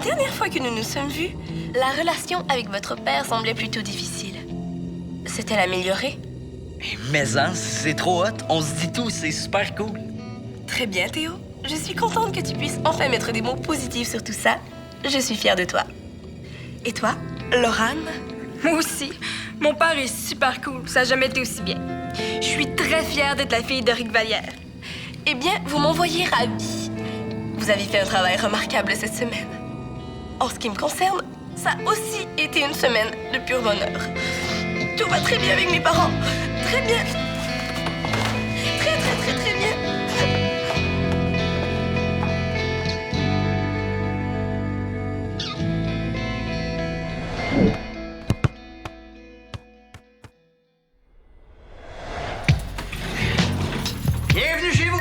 dernière fois que nous nous sommes vus, la relation avec votre père semblait plutôt difficile. S'est-elle améliorée? Mais hein, c'est trop hot. On se dit tout, c'est super cool. Très bien, Théo. Je suis contente que tu puisses enfin mettre des mots positifs sur tout ça. Je suis fière de toi. Et toi, Laurane? Moi aussi. Mon père est super cool. Ça n'a jamais été aussi bien. Je suis très fière d'être la fille de Rick Vallière. Eh bien, vous m'envoyez ravie. Vous avez fait un travail remarquable cette semaine. En ce qui me concerne, ça a aussi été une semaine de pur bonheur. Tout va très bien avec mes parents. Très bien. Très, très, très, très bien. Bienvenue chez vous!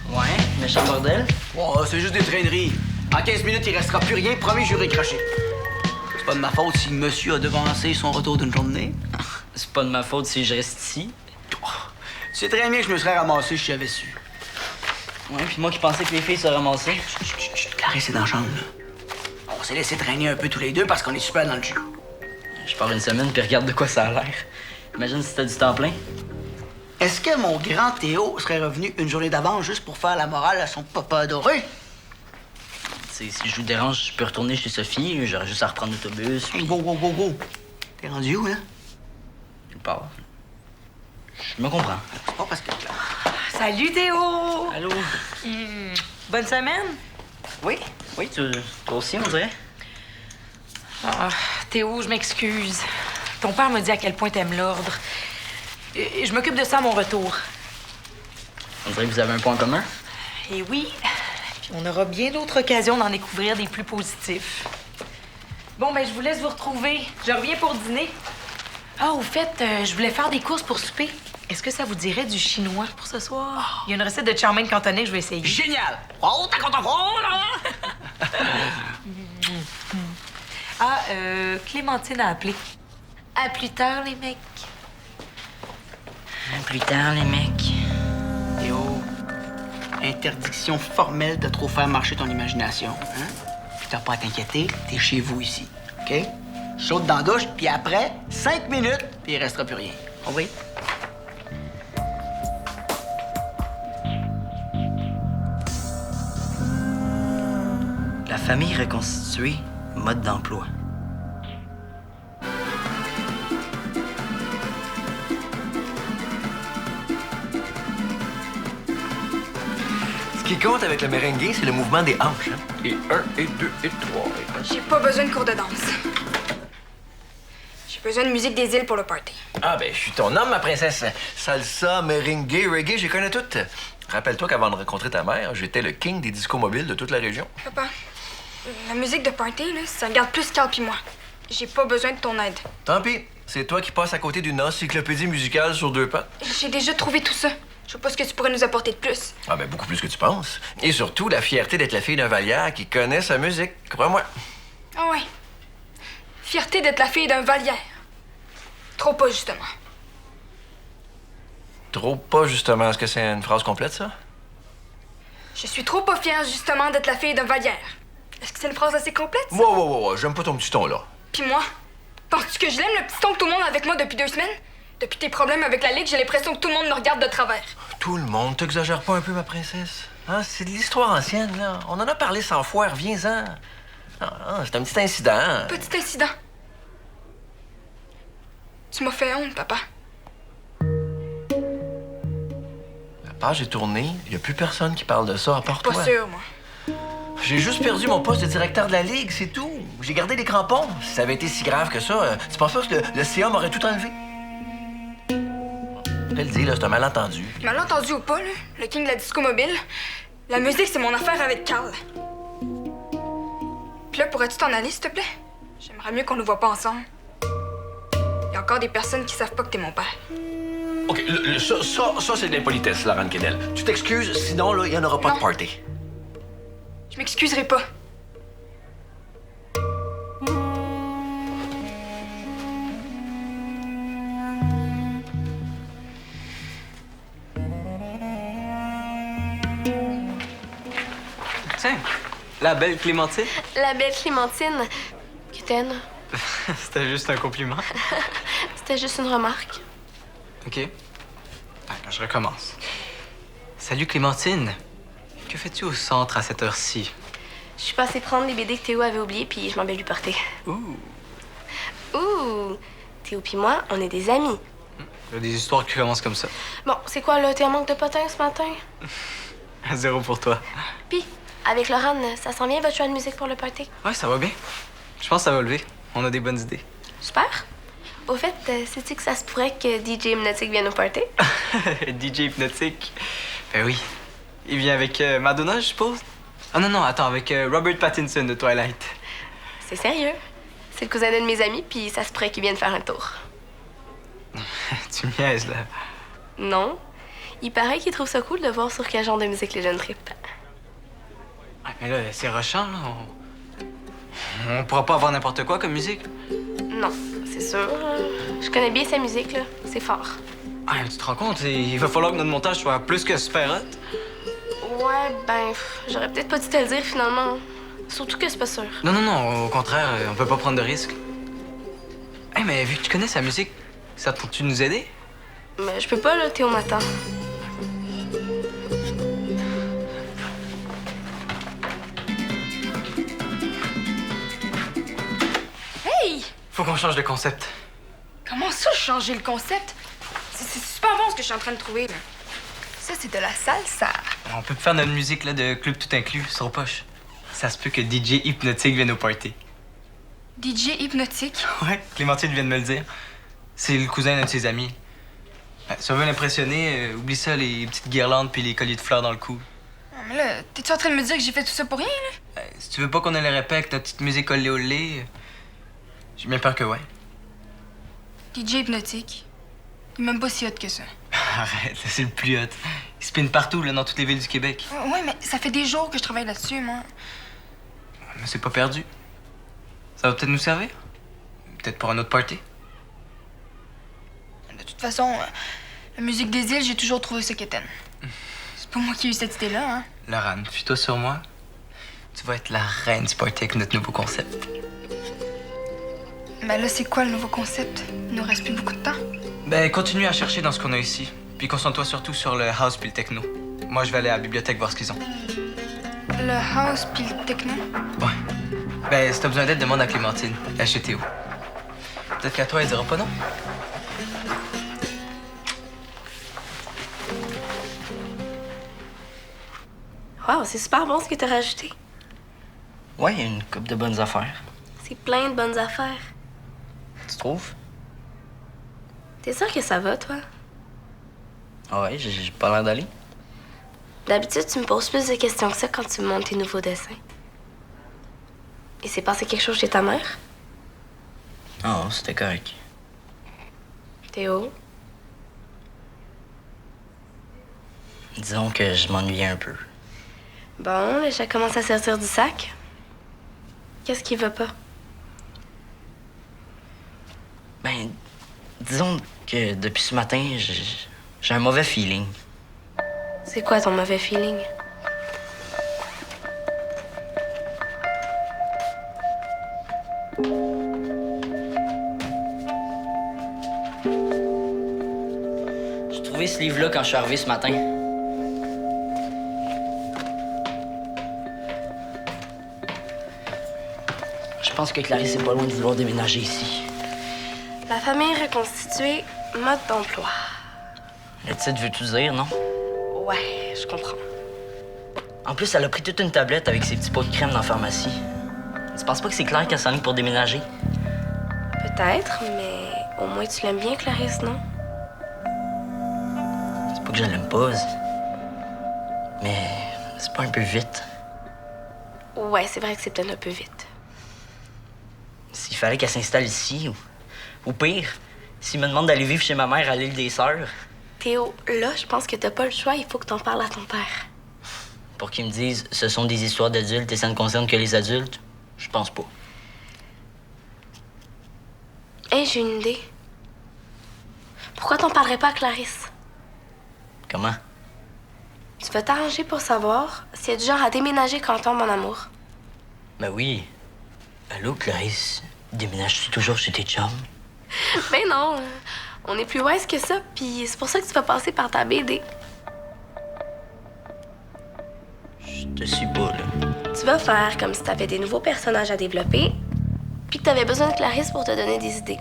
Ouais, méchant bordel. Oh, c'est juste des traîneries. En 15 minutes, il restera plus rien, promis, juré craché. C'est pas de ma faute si monsieur a devancé son retour d'une journée. C'est pas de ma faute si je reste ici. Oh, c'est très bien que je me serais ramassé si j'avais su. Ouais, puis moi qui pensais que les filles se ramassaient. Chut, Clarisse, c'est dans la chambre, là. On s'est laissé traîner un peu tous les deux parce qu'on est super dans le jus. Je pars une semaine puis regarde de quoi ça a l'air. Imagine si t'as du temps plein. Est-ce que mon grand Théo serait revenu une journée d'avance juste pour faire la morale à son papa adoré? Si je vous dérange, je peux retourner chez Sophie. J'aurais juste à reprendre l'autobus. Hey, go. T'es rendu où, là? Je pars. Je me comprends. C'est pas parce que... Salut, Théo! Allô? Bonne semaine? Oui, toi aussi, on dirait. Ah, Théo, je m'excuse. Ton père m'a dit à quel point t'aimes l'ordre. Et je m'occupe de ça à mon retour. On dirait que vous avez un point commun. Et oui, puis on aura bien d'autres occasions d'en découvrir des plus positifs. Bon, ben, je vous laisse vous retrouver. Je reviens pour dîner. Ah, au fait, je voulais faire des courses pour souper. Est-ce que ça vous dirait du chinois pour ce soir? Il y a une recette de chow mein cantonais que je vais essayer. Génial! Oh, t'as content, Ah, Clémentine a appelé. À plus tard, les mecs. Plus tard, les mecs. Théo, interdiction formelle de trop faire marcher ton imagination. Hein? Puis t'as pas à t'inquiéter, t'es chez vous ici. OK? Saute dans la douche, puis après, 5 minutes, puis il restera plus rien. Compris? La famille reconstituée, mode d'emploi. Ce qui compte avec le merengue, c'est le mouvement des hanches. Hein? Et 1, et 2, et 3. J'ai pas besoin de cours de danse. J'ai besoin de musique des îles pour le party. Ah, ben, je suis ton homme, ma princesse. Salsa, merengue, reggae, je les connais toutes. Rappelle-toi qu'avant de rencontrer ta mère, j'étais le king des discos mobiles de toute la région. Papa, la musique de party, là, ça regarde plus Carl pis moi. J'ai pas besoin de ton aide. Tant pis, c'est toi qui passes à côté d'une encyclopédie musicale sur 2 pattes. J'ai déjà trouvé tout ça. Je sais pas ce que tu pourrais nous apporter de plus. Ah, ben, beaucoup plus que tu penses. Et surtout, la fierté d'être la fille d'un Vallière qui connaît sa musique, crois-moi. Ah ouais. Fierté d'être la fille d'un Vallière. Trop pas, justement. Trop pas, justement. Est-ce que c'est une phrase complète, ça? Je suis trop pas fière, justement, d'être la fille d'un Vallière. Est-ce que c'est une phrase assez complète, ça? Wow, j'aime pas ton petit ton, là. Pis moi? Penses-tu que je l'aime, le petit ton que tout le monde a avec moi depuis 2 semaines? Depuis tes problèmes avec la Ligue, j'ai l'impression que tout le monde me regarde de travers. Tout le monde, t'exagères pas un peu, ma princesse? Hein? C'est de l'histoire ancienne, là. On en a parlé 100 fois, reviens-en. C'est un petit incident. Petit incident. Tu m'as fait honte, papa. La page est tournée, il y a plus personne qui parle de ça à part Pas toi. sûr, moi. J'ai juste perdu mon poste de directeur de la Ligue, c'est tout. J'ai gardé les crampons. Si ça avait été si grave que ça, tu penses pas que le CA m'aurait tout enlevé? Je te le dis, là, c'est un malentendu. Malentendu ou pas, là, le king de la disco mobile, la musique, c'est mon affaire avec Carl. Puis là, pourrais-tu t'en aller, s'il te plaît? J'aimerais mieux qu'on nous voit pas ensemble. Il y a encore des personnes qui savent pas que t'es mon père. OK, ça c'est de l'impolitesse, Laurent Kennel. Tu t'excuses, sinon, là, il y en aura pas Non. de party. Je m'excuserai pas. Tiens, La belle Clémentine? La belle Clémentine. Kitten, C'était juste un compliment. c'était juste une remarque. OK. Attends, je recommence. Salut Clémentine. Que fais-tu au centre à cette heure-ci? Je suis passée prendre les BD que Théo avait oubliés, puis je m'en vais lui porter. Ouh. Ouh! Théo puis moi, on est des amis. Il y a des histoires qui commencent comme ça. Bon, c'est quoi, là? T'es en manque de potins ce matin? À 0 pour toi. Puis, avec Laurent, ça sent bien votre choix de musique pour le party? Ouais, ça va bien. Je pense que ça va lever. On a des bonnes idées. Super. Au fait, sais-tu que ça se pourrait que DJ Hypnotique vienne au party? DJ Hypnotique. Ben oui. Il vient avec Madonna, je suppose? Ah non, attends, avec Robert Pattinson de Twilight. C'est sérieux. C'est le cousin d'un de mes amis, puis ça se pourrait qu'il vienne faire un tour. Tu me niaises, là. Non. Il paraît qu'il trouve ça cool de voir sur quel genre de musique les jeunes trippent. Ouais, mais là, c'est rushant, là. On pourra pas avoir n'importe quoi comme musique. Non, c'est sûr. Je connais bien sa musique, là. C'est fort. Ah, tu te rends compte? Il va falloir que notre montage soit plus que super hot. Ouais, ben, j'aurais peut-être pas dû te le dire, finalement. Surtout que c'est pas sûr. Non, au contraire, on peut pas prendre de risques. Hey, mais vu que tu connais sa musique, ça te tente-tu de nous aider? Mais je peux pas, là. Théo m'attend. Hey! Faut qu'on change de concept. Comment ça, changer le concept? C'est super bon ce que je suis en train de trouver, là. Ça, c'est de la salsa. On peut faire notre musique là, de club tout inclus sur poche. Ça se peut que DJ Hypnotique vienne au party. DJ Hypnotique. Ouais, Clémentine vient de me le dire. C'est le cousin d'un de ses amis. Si on veut l'impressionner, oublie ça, les petites guirlandes puis les colliers de fleurs dans le cou. Ah, mais là, t'es-tu en train de me dire que j'ai fait tout ça pour rien, là? Si tu veux pas qu'on ait le répète avec notre petite musique olé olé, j'ai bien peur que ouais. DJ Hypnotique. Il est même pas si hot que ça. Arrête, là, c'est le plus hot. Il spin partout, là, dans toutes les villes du Québec. Ouais, mais ça fait des jours que je travaille là-dessus, moi. Mais c'est pas perdu. Ça va peut-être nous servir. Peut-être pour un autre party. De toute façon, la musique des îles, j'ai toujours trouvé ça quétaine. C'est pas moi qui ai eu cette idée-là, hein. Laurane, fuis-toi sur moi. Tu vas être la reine du party avec notre nouveau concept. Mais là, c'est quoi le nouveau concept? Il nous reste plus beaucoup de temps. Ben, continue à chercher dans ce qu'on a ici. Puis concentre-toi surtout sur le house puis le techno. Moi, je vais aller à la bibliothèque voir ce qu'ils ont. Le house puis le techno? Ouais. Ben, si t'as besoin d'aide, demande à Clémentine. Elle est chez Théo. Peut-être qu'à toi, elle dira pas non. Wow, c'est super bon ce que t'as rajouté. Ouais, il y a une couple de bonnes affaires. C'est plein de bonnes affaires. Tu trouves? T'es sûr que ça va, toi? Ah ouais, j'ai pas l'air d'aller. D'habitude, tu me poses plus de questions que ça quand tu me montres tes nouveaux dessins. Il s'est passé quelque chose chez ta mère? Ah, c'était correct. Théo? Disons que je m'ennuyais un peu. Bon, le chat commence à sortir du sac. Qu'est-ce qui va pas? Ben, disons que depuis ce matin, j'ai un mauvais feeling. C'est quoi ton mauvais feeling? J'ai trouvé ce livre-là quand je suis arrivé ce matin. Je pense que Clarisse est pas loin de vouloir déménager ici. La famille reconstituée, mode d'emploi. Le titre veut tout dire, non? Ouais, je comprends. En plus, elle a pris toute une tablette avec ses petits pots de crème dans la pharmacie. Tu penses pas que c'est clair qu'elle s'enligne pour déménager? Peut-être, mais au moins tu l'aimes bien, Clarisse, non? C'est pas que je l'aime pas, mais c'est pas un peu vite. Ouais, c'est vrai que c'est peut-être un peu vite. S'il fallait qu'elle s'installe ici, ou pire, s'il me demande d'aller vivre chez ma mère à l'île des Sœurs, Théo, là, je pense que t'as pas le choix, il faut que t'en parles à ton père. pour qu'ils me disent ce sont des histoires d'adultes et ça ne concerne que les adultes, je pense pas. Hey, j'ai une idée. Pourquoi t'en parlerais pas à Clarisse? Comment? Tu vas t'arranger pour savoir si elle est du genre à déménager quand on tombe en amour. Ben oui. Allô, Clarisse? Déménages-tu toujours chez tes chums? Ben non, on est plus wise que ça, puis c'est pour ça que tu vas passer par ta BD. Je te suis pas, là. Tu vas faire comme si t'avais des nouveaux personnages à développer, puis que t'avais besoin de Clarisse pour te donner des idées.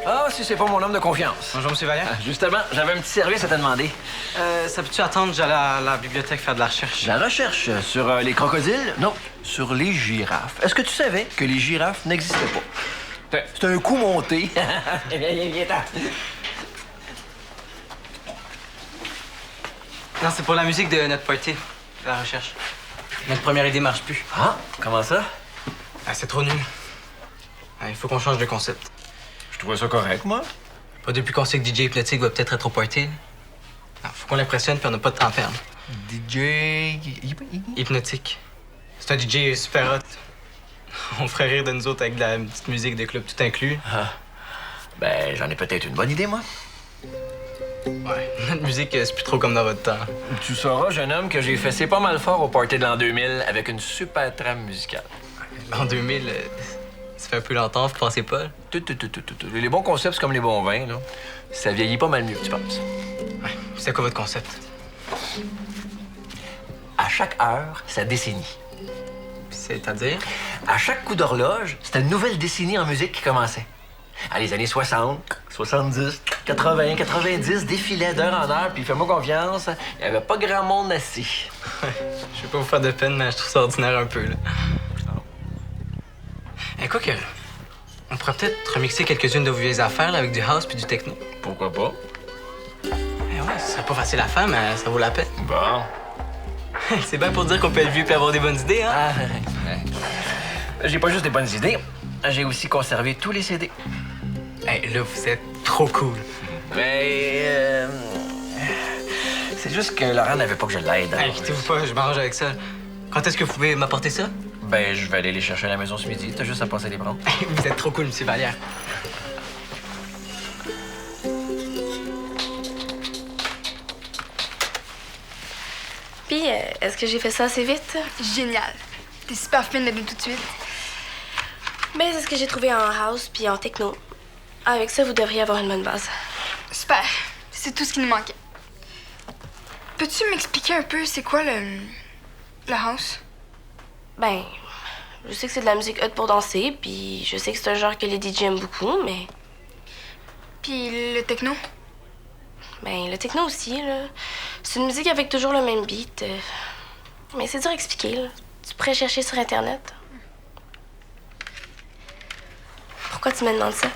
Ah, si c'est pas mon homme de confiance. Bonjour, M. Vallière. Justement, j'avais un petit service à te demander. Ça peut-tu attendre? J'allais à la bibliothèque faire de la recherche. La recherche sur les crocodiles? Non, sur les girafes. Est-ce que tu savais que les girafes n'existaient pas? C'est un coup monté. Viens. Non, c'est pour la musique de notre party, la recherche. Notre première idée marche plus. Ah, comment ça? Ah, c'est trop nul. Ah, il faut qu'on change de concept. Je trouvais ça correct, moi. Pas depuis qu'on sait que DJ Hypnotique va peut-être être au party. Non, faut qu'on l'impressionne puis on n'a pas de temps à perdre. DJ... Hypnotique. C'est un DJ super hot. On ferait rire de nous autres avec de la petite musique de club tout inclus. Ah. Ben, j'en ai peut-être une bonne idée, moi. Ouais, notre musique, c'est plus trop comme dans votre temps. Tu sauras, jeune homme, que j'ai fessé pas mal fort au party de l'an 2000 avec une super trame musicale. En 2000, ça fait un peu longtemps, vous pensez pas? Tout. Les bons concepts, c'est comme les bons vins, là. Ça vieillit pas mal mieux, tu penses? Ouais, c'est quoi votre concept? À chaque heure, sa décennie. C'est-à-dire? À chaque coup d'horloge, c'était une nouvelle décennie en musique qui commençait. À les années 60, 70, 80, 90, défilaient d'heure en heure, puis fais-moi confiance, il n'y avait pas grand monde assis. Je vais pas vous faire de peine, mais je trouve ça ordinaire un peu, là. Quoi que, on pourrait peut-être remixer quelques-unes de vos vieilles affaires là, avec du house puis du techno. Pourquoi pas? Ouais, ce serait pas facile à faire, mais ça vaut la peine. Bon. C'est bien pour dire qu'on peut être vieux puis avoir des bonnes idées, hein? Ah, j'ai pas juste des bonnes idées, j'ai aussi conservé tous les CD. Là, vous êtes trop cool. Mais c'est juste que Laurent n'avait pas que je l'aide. Inquiétez-vous pas, je m'arrange avec ça. Quand est-ce que vous pouvez m'apporter ça? Ben, je vais aller les chercher à la maison ce midi. T'as juste à passer les prendre. Vous êtes trop cool, M. Vallière. Puis, est-ce que j'ai fait ça assez vite? Génial. T'es super fine de nous tout de suite. Ben, c'est ce que j'ai trouvé en house puis en techno. Avec ça, vous devriez avoir une bonne base. Super. C'est tout ce qui nous manquait. Peux-tu m'expliquer un peu c'est quoi le house? Ben, je sais que c'est de la musique hot pour danser, puis je sais que c'est un genre que les DJ aiment beaucoup, mais... Puis le techno? Ben, le techno aussi, là. C'est une musique avec toujours le même beat. Mais c'est dur à expliquer, là. Tu pourrais chercher sur Internet. Pourquoi tu me demandes ça?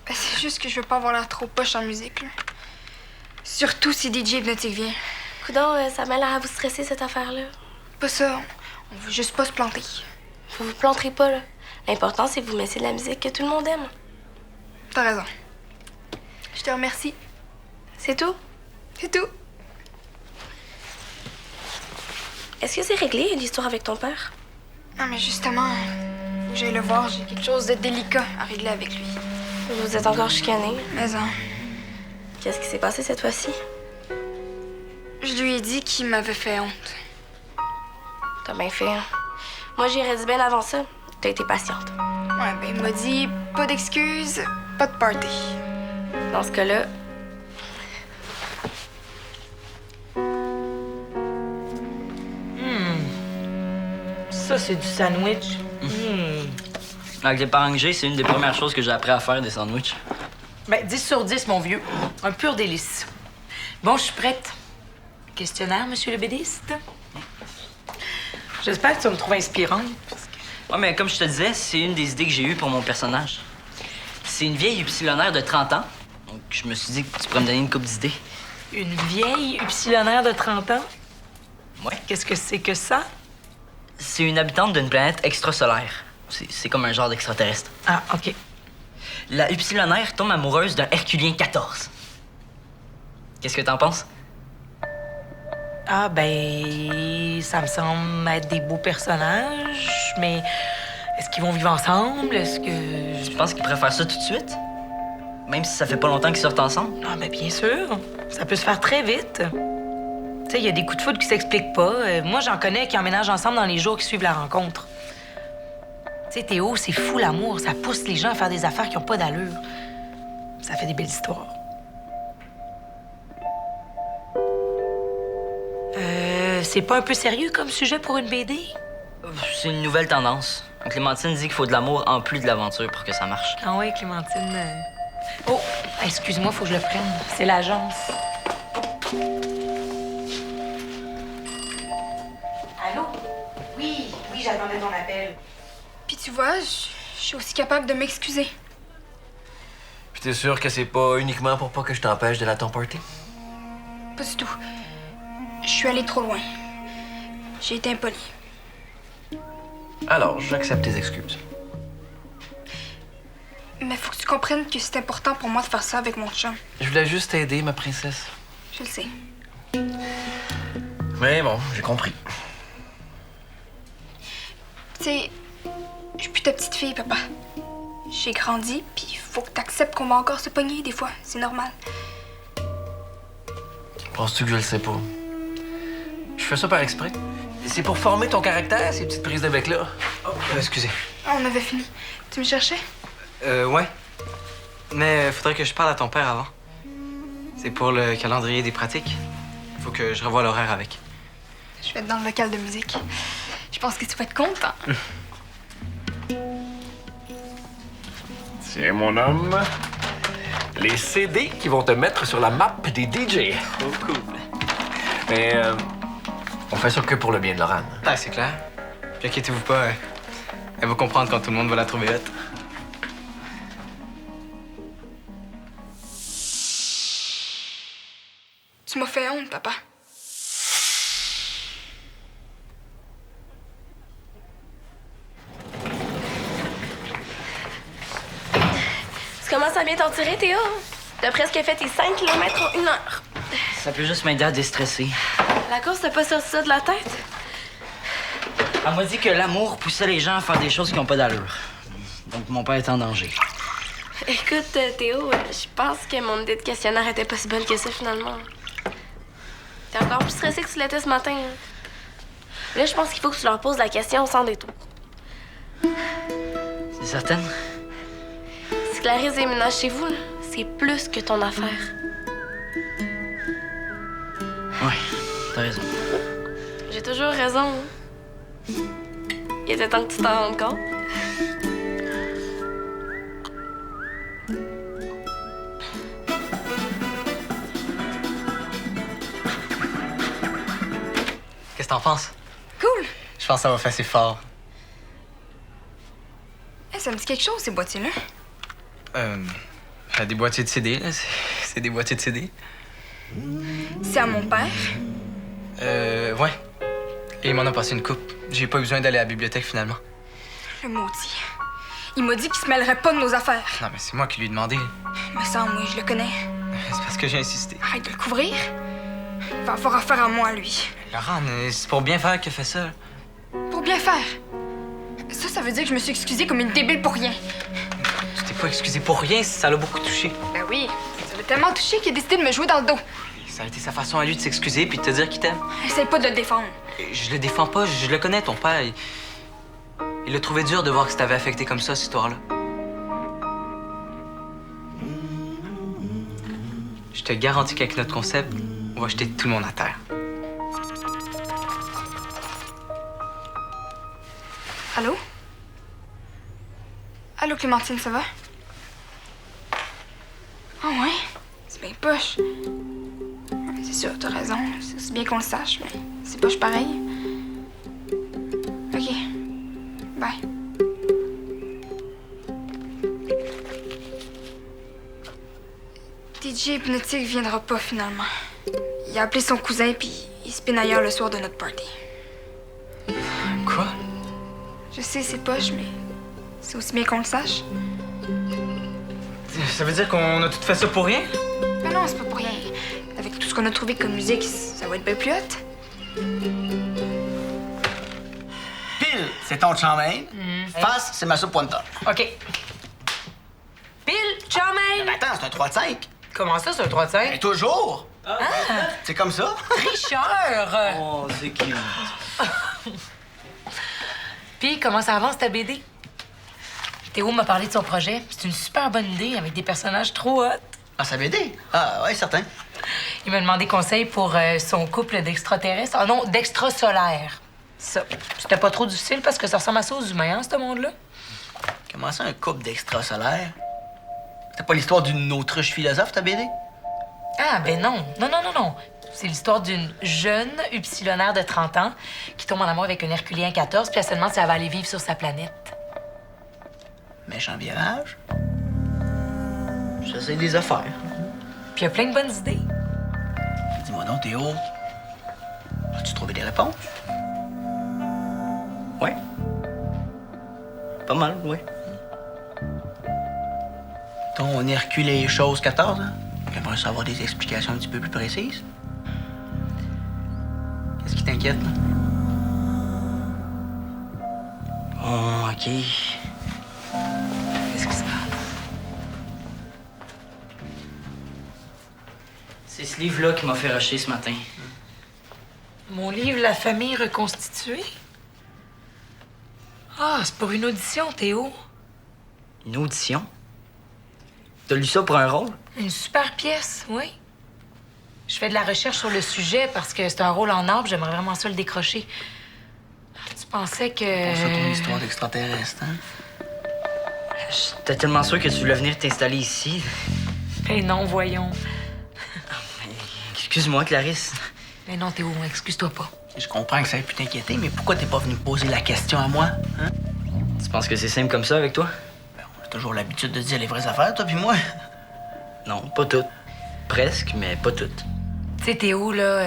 Ben, c'est juste que je veux pas avoir l'air trop poche en musique, là. Surtout si DJ Hypnotique vient. Coudon, ça m'a l'air à vous stresser, cette affaire-là. Pas ça. On veut juste pas se planter. Vous vous planterez pas, là. L'important, c'est que vous mettiez de la musique que tout le monde aime. T'as raison. Je te remercie. C'est tout? C'est tout. Est-ce que c'est réglé, l'histoire avec ton père? Non, mais justement, faut que j'aille le voir. J'ai quelque chose de délicat à régler avec lui. Vous êtes encore chicané. Mais non. Qu'est-ce qui s'est passé cette fois-ci? Je lui ai dit qu'il m'avait fait honte. T'as bien fait, hein? Moi, j'irais dit bien avant ça. T'as été patiente. Ouais, ben, il m'a dit pas d'excuses, pas de party. Dans ce cas-là, Ça, c'est du sandwich. Avec les parents que j'ai, c'est une des premières choses que j'ai appris à faire, des sandwichs. Ben, 10 sur 10, mon vieux. Un pur délice. Bon, je suis prête. Questionnaire, monsieur le bédiste? J'espère que tu vas me trouver inspirante. Ouais, mais comme je te disais, c'est une des idées que j'ai eues pour mon personnage. C'est une vieille upsilonnaire de 30 ans. Donc, je me suis dit que tu pourrais me donner une couple d'idées. Une vieille upsilonnaire de 30 ans? Ouais. Qu'est-ce que c'est que ça? C'est une habitante d'une planète extrasolaire. C'est comme un genre d'extraterrestre. Ah, OK. La upsilonnaire tombe amoureuse d'un Herculien 14. Qu'est-ce que t'en penses? Ah, ben, ça me semble être des beaux personnages, mais est-ce qu'ils vont vivre ensemble? Est-ce que... Tu penses qu'ils pourraient faire ça tout de suite? Même si ça fait pas longtemps qu'ils sortent ensemble? Ah, ben, bien sûr. Ça peut se faire très vite. Tu sais, il y a des coups de foudre qui s'expliquent pas. Moi, j'en connais qui emménagent ensemble dans les jours qui suivent la rencontre. Tu sais, Théo, c'est fou l'amour. Ça pousse les gens à faire des affaires qui ont pas d'allure. Ça fait des belles histoires. C'est pas un peu sérieux comme sujet pour une BD? C'est une nouvelle tendance. Clémentine dit qu'il faut de l'amour en plus de l'aventure pour que ça marche. Ah ouais, Clémentine. Oh, excuse-moi, faut que je le prenne. C'est l'agence. Allô? Oui, j'attendais ton appel. Puis tu vois, je suis aussi capable de m'excuser. Puis t'es sûr que c'est pas uniquement pour pas que je t'empêche d'aller à ton party? Pas du tout. Je suis allée trop loin. J'ai été impolie. Alors, j'accepte tes excuses. Mais faut que tu comprennes que c'est important pour moi de faire ça avec mon chum. Je voulais juste t'aider, ma princesse. Je le sais. Mais bon, j'ai compris. Tu sais, je suis plus ta petite fille, papa. J'ai grandi, puis faut que t'acceptes qu'on va encore se pogner des fois. C'est normal. Penses-tu que je le sais pas? Je fais ça par exprès. C'est pour former ton caractère, ces petites prises de bec-là. Excusez. Ah, on avait fini. Tu me cherchais? Ouais. Mais faudrait que je parle à ton père avant. C'est pour le calendrier des pratiques. Faut que je revoie l'horaire avec. Je vais être dans le local de musique. Je pense que tu vas être content. Tiens, mon homme. Les CD qui vont te mettre sur la map des DJ. Oh, cool. Mais on fait ça que pour le bien de Laurent. Ah, c'est clair. Puis inquiétez-vous pas, elle va comprendre quand tout le monde va la trouver hot. Tu m'as fait honte, papa. Tu commences à bien t'en tirer, Théo. T'as presque fait tes 5 km en 1 heure. Ça peut juste m'aider à déstresser. La course t'a pas sorti ça de la tête? Elle m'a dit que l'amour poussait les gens à faire des choses qui n'ont pas d'allure. Donc mon père est en danger. Écoute, Théo, je pense que mon idée de questionnaire était pas si bonne que ça, finalement. T'es encore plus stressé que tu l'étais ce matin. Hein. Là, je pense qu'il faut que tu leur poses la question sans détour. C'est certaine? Si Clarisse déménage chez vous, là, c'est plus que ton affaire. Oui, t'as raison. J'ai toujours raison. Hein. Il était temps que tu t'en rendes compte. Qu'est-ce que t'en penses? Cool. Je pense que ça va faire assez fort. Hey, ça me dit quelque chose, ces boîtiers-là. Des boîtiers de CD, là. C'est des boîtiers de CD. C'est à mon père. Ouais. Et il m'en a passé une coupe. J'ai pas eu besoin d'aller à la bibliothèque, finalement. Le maudit. Il m'a dit qu'il se mêlerait pas de nos affaires. Non, mais c'est moi qui lui ai demandé. Me semble, oui, je le connais. C'est parce que j'ai insisté. Arrête de le couvrir. Il va avoir affaire à moi, lui. Laurent, c'est pour bien faire qu'il fait ça. Pour bien faire. Ça veut dire que je me suis excusée comme une débile pour rien. Tu t'es pas excusé pour rien, ça l'a beaucoup touché. Ben oui, ça l'a tellement touché qu'il a décidé de me jouer dans le dos. Ça a été sa façon à lui de s'excuser puis de te dire qu'il t'aime. Essaye pas de le défendre. Je le défends pas, je le connais, ton père. Il a trouvé dur de voir que ça t'avait affecté comme ça, cette histoire-là. Je te garantis qu'avec notre concept, on va jeter tout le monde à terre. Allô? Allô, Clémentine, ça va? Ah ouais? C'est bien poche. Ouais, c'est sûr, t'as raison. C'est bien qu'on le sache, mais c'est poche pareil. OK. Bye. DJ Hypnotique viendra pas, finalement. Il a appelé son cousin, puis il spin ailleurs le soir de notre party. Quoi? Je sais, c'est poche, mais c'est aussi bien qu'on le sache. Ça veut dire qu'on a tout fait ça pour rien? Mais non, c'est pas pour rien. Avec tout ce qu'on a trouvé comme musique, ça va être bien plus hot. Pile, c'est ton chammain. Face, c'est ma soupe pointeur. OK. Pile, Charmaine! Mais attends, c'est un 3 de 5. Comment ça, c'est un 3 de 5? Mais toujours! C'est comme ça? Tricheur! Oh, c'est cute. Puis, comment ça avance ta BD? Théo m'a parlé de son projet. C'est une super bonne idée avec des personnages trop hot. Ah, ça m'aider? Ah, ouais, certain. Il m'a demandé conseil pour son couple d'extraterrestres. Ah non, d'extrasolaires. Ça. C'était pas trop difficile parce que ça ressemble assez aux humains, hein, ce monde-là. Comment ça, un couple d'extrasolaires? C'était pas l'histoire d'une autruche philosophe, ta BD? Ah, ben non. Non. C'est l'histoire d'une jeune upsilonaire de 30 ans qui tombe en amour avec un Herculien 14 puis elle se demande si elle va aller vivre sur sa planète. Méchant virage. J'essaie des affaires. Puis il y a plein de bonnes idées. Dis-moi donc, Théo, as-tu trouvé des réponses? Ouais. Pas mal, ouais. Ton Hercule chose 14, hein? J'aimerais savoir des explications un petit peu plus précises. Qu'est-ce qui t'inquiète, là? Oh, OK. Qu'est-ce qui se passe? C'est ce livre-là qui m'a fait rusher ce matin. Mon livre La famille reconstituée? Ah, c'est pour une audition, Théo. Une audition? T'as lu ça pour un rôle? Une super pièce, oui. Je fais de la recherche sur le sujet parce que c'est un rôle en arbre, j'aimerais vraiment ça le décrocher. Tu pensais que... Pour ça, ton histoire d'extraterrestre, hein? J'étais tellement sûr que tu voulais venir t'installer ici. Eh non, voyons. Excuse-moi, Clarisse. Mais non, Théo, excuse-toi pas. Je comprends que ça ait pu t'inquiéter, mais pourquoi t'es pas venu me poser la question à moi, hein? Tu penses que c'est simple comme ça avec toi? Ben, on a toujours l'habitude de dire les vraies affaires, toi puis moi. Non, pas toutes. Presque, mais pas toutes. Tu sais, Théo, là,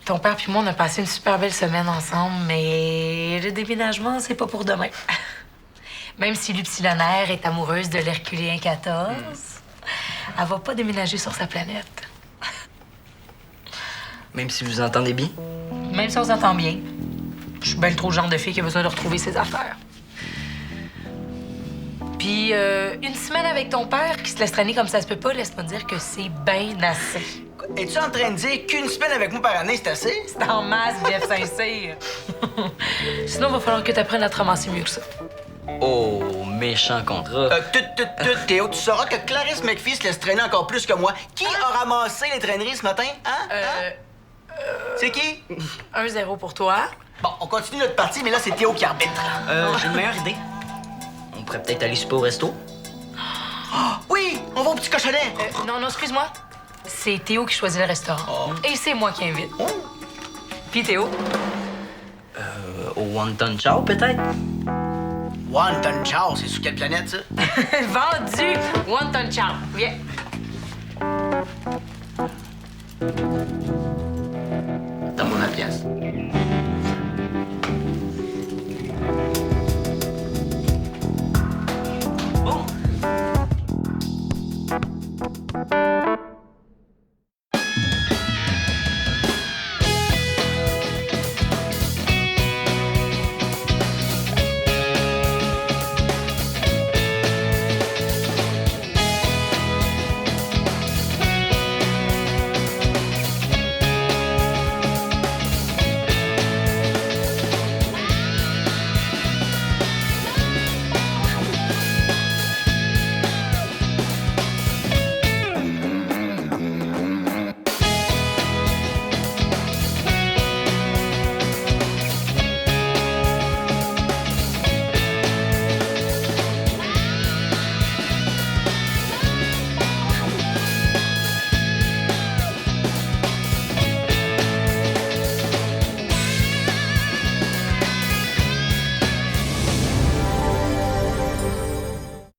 ton père puis moi, on a passé une super belle semaine ensemble, mais le déménagement, c'est pas pour demain. Même si l'Upsilonaire est amoureuse de l'Herculien 14, elle va pas déménager sur sa planète. Même si vous entendez bien? Même si on s'entend bien. Je suis bien trop le genre de fille qui a besoin de retrouver ses affaires. Puis, une semaine avec ton père qui se laisse traîner comme ça se peut pas, laisse-moi dire que c'est bien assez. Es-tu en train de dire qu'une semaine avec moi par année, c'est assez? C'est en masse, Jeff Saint-Cyr. Sinon, il va falloir que tu apprennes à te ramasser mieux que ça. Oh, méchant contrat. Théo, tu sauras que Clarisse McPhee se laisse traîner encore plus que moi. Qui a ramassé les traîneries ce matin, hein? C'est qui? 1-0 pour toi. Bon, on continue notre partie, mais là, c'est Théo qui arbitre. J'ai une meilleure idée. On pourrait peut-être aller super au resto. Oui, on va au petit cochonnet. Non, excuse-moi. C'est Théo qui choisit le restaurant. Et c'est moi qui invite. Puis Théo? Au One Ton Chow, peut-être? One Ton Chow, c'est sur quelle planète, ça? Vendu! One ton chow. Viens. Dans mon pièce.